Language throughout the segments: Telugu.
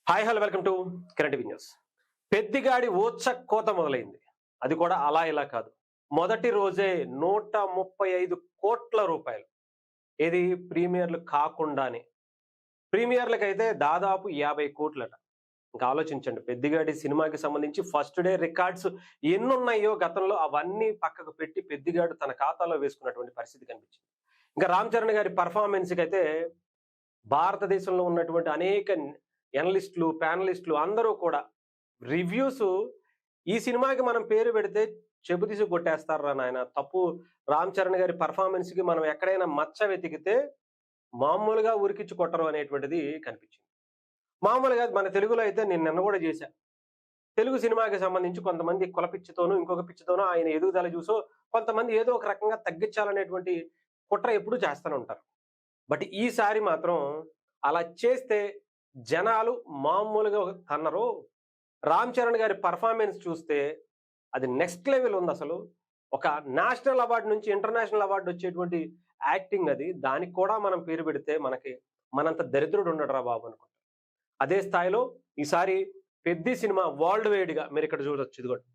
Hi hello welcome to current news. పెద్దిగాడి ఓచ కోత మొదలైంది. అది కూడా అలా ఇలా కాదు. మొదటి రోజే 135 కోట్ల రూపాయలు. ఇది ప్రీమియర్లు కాకుండానే. ప్రీమియర్లకైతే దాదాపు 50 కోట్లట. ఇంకా ఆలోచించండి, పెద్దిగాడి సినిమాకి సంబంధించి ఫస్ట్ డే రికార్డ్స్ ఎన్నున్నాయో గతంలో అవన్నీ పక్కకు పెట్టి పెద్దిగాడు తన ఖాతాలో వేసుకున్నటువంటి పరిస్థితి కనిపించింది. ఇంకా రామ్ చరణ్ గారి పర్ఫార్మెన్స్కి అయితే భారతదేశంలో ఉన్నటువంటి అనేక ఎనలిస్టులు, ప్యానలిస్టులు అందరూ కూడా రివ్యూస్ ఈ సినిమాకి మనం పేరు పెడితే చెబుతీసి కొట్టేస్తారా నాయన, తప్పు రామ్ చరణ్ గారి పర్ఫార్మెన్స్కి మనం ఎక్కడైనా మచ్చ వెతికితే మామూలుగా ఉరికిచ్చి కొట్టరు అనేటువంటిది కనిపించింది. మామూలుగా మన తెలుగులో అయితే నేను నిన్న కూడా చేశా. తెలుగు సినిమాకి సంబంధించి కొంతమంది కులపిచ్చితోనూ ఇంకొక పిచ్చితోనూ ఆయన ఎదుగుదల చూసో కొంతమంది ఏదో ఒక రకంగా తగ్గించాలనేటువంటి కుట్ర ఎప్పుడూ చేస్తూనే ఉంటారు. బట్ ఈసారి మాత్రం అలా చేస్తే జనాలు మామూలుగా కన్నరు. రామ్ చరణ్ గారి పర్ఫార్మెన్స్ చూస్తే అది నెక్స్ట్ లెవెల్ ఉంది. అసలు ఒక నేషనల్ అవార్డు నుంచి ఇంటర్నేషనల్ అవార్డు వచ్చేటువంటి యాక్టింగ్ అది. దానికి కూడా మనం పేరు పెడితే మనంత దరిద్రుడు ఉండడురా బాబు అనుకుంటా. అదే స్థాయిలో ఈసారి పెద్ది సినిమా వరల్డ్ వైడ్గా మీరు ఇక్కడ చూడొచ్చు. ఇదిగోండి,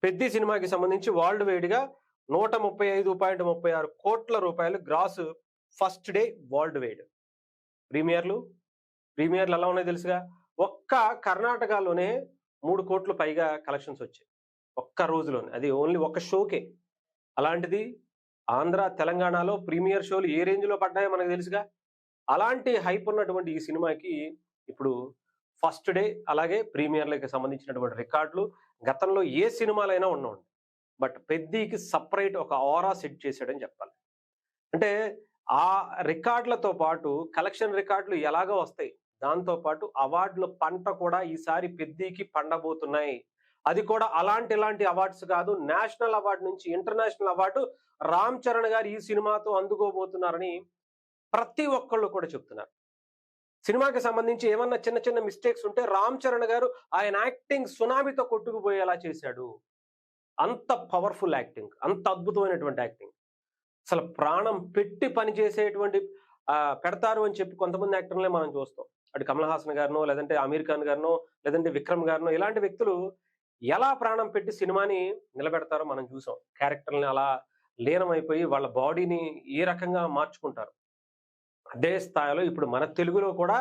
పెద్ది సినిమాకి సంబంధించి వరల్డ్ వైడ్గా 135.36 కోట్ల రూపాయలు gross first day worldwide. ప్రీమియర్లు ఎలా ఉన్నాయో తెలుసుగా. ఒక్క కర్ణాటకలోనే 3 కోట్ల పైగా కలెక్షన్స్ వచ్చాయి ఒక్క రోజులోనే, అది ఓన్లీ ఒక్క షోకే. అలాంటిది ఆంధ్ర తెలంగాణలో ప్రీమియర్ షోలు ఏ రేంజ్లో పడ్డాయో మనకు తెలుసుగా. అలాంటి హైప్ ఉన్నటువంటి ఈ సినిమాకి ఇప్పుడు ఫస్ట్ డే అలాగే ప్రీమియర్లకి సంబంధించినటువంటి రికార్డులు గతంలో ఏ సినిమాలైనా ఉన్నాయండి. బట్ పెద్దికి సపరేట్ ఒక ఆరా సెట్ చేశాడని చెప్పాలి. అంటే ఆ రికార్డులతో పాటు కలెక్షన్ రికార్డులు ఎలాగో వస్తాయి, దాంతో పాటు అవార్డుల పంట కూడా ఈసారి పెద్దికి పండబోతున్నాయి. అది కూడా ఇలాంటి అవార్డ్స్ కాదు, నేషనల్ అవార్డు నుంచి ఇంటర్నేషనల్ అవార్డు రామ్ చరణ్ గారు ఈ సినిమాతో అందుకోబోతున్నారని ప్రతి ఒక్కళ్ళు కూడా చెప్తున్నారు. సినిమాకి సంబంధించి ఏమన్నా చిన్న చిన్న మిస్టేక్స్ ఉంటే రామ్ చరణ్ గారు ఆయన యాక్టింగ్ సునామీతో కొట్టుకుపోయేలా చేశాడు. అంత పవర్ఫుల్ యాక్టింగ్, అంత అద్భుతమైనటువంటి యాక్టింగ్. అసలు ప్రాణం పెట్టి పనిచేసేటువంటి పెడతారు అని చెప్పి కొంతమంది యాక్టర్లే మనం చూస్తాం. అటు కమల్ హాసన్ గారినో, లేదంటే అమీర్ ఖాన్ గారినో, లేదంటే విక్రమ్ గారినో, ఇలాంటి వ్యక్తులు ఎలా ప్రాణం పెట్టి సినిమాని నిలబెడతారో మనం చూసాం. క్యారెక్టర్ని అలా లీనమైపోయి వాళ్ళ బాడీని ఏ రకంగా మార్చుకుంటారు. అదే స్థాయిలో ఇప్పుడు మన తెలుగులో కూడా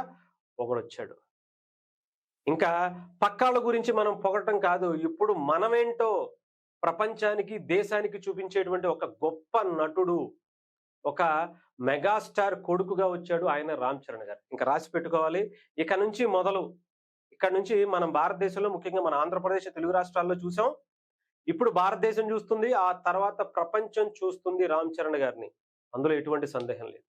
ఒకడొచ్చాడు. ఇంకా పక్కాళ్ళ గురించి మనం పొగటం కాదు, ఇప్పుడు మనమేంటో ప్రపంచానికి, దేశానికి చూపించేటువంటి ఒక గొప్ప నటుడు, ఒక మెగాస్టార్ కొడుకుగా వచ్చాడు ఆయన రామ్ చరణ్ గారు. ఇంకా రాసి పెట్టుకోవాలి. ఇక్కడ నుంచి మనం భారతదేశంలో, ముఖ్యంగా మన ఆంధ్రప్రదేశ్, తెలుగు రాష్ట్రాల్లో చూసాం. ఇప్పుడు భారతదేశం చూస్తుంది, ఆ తర్వాత ప్రపంచం చూస్తుంది రామ్ చరణ్ గారిని. అందులో ఎటువంటి సందేహం లేదు.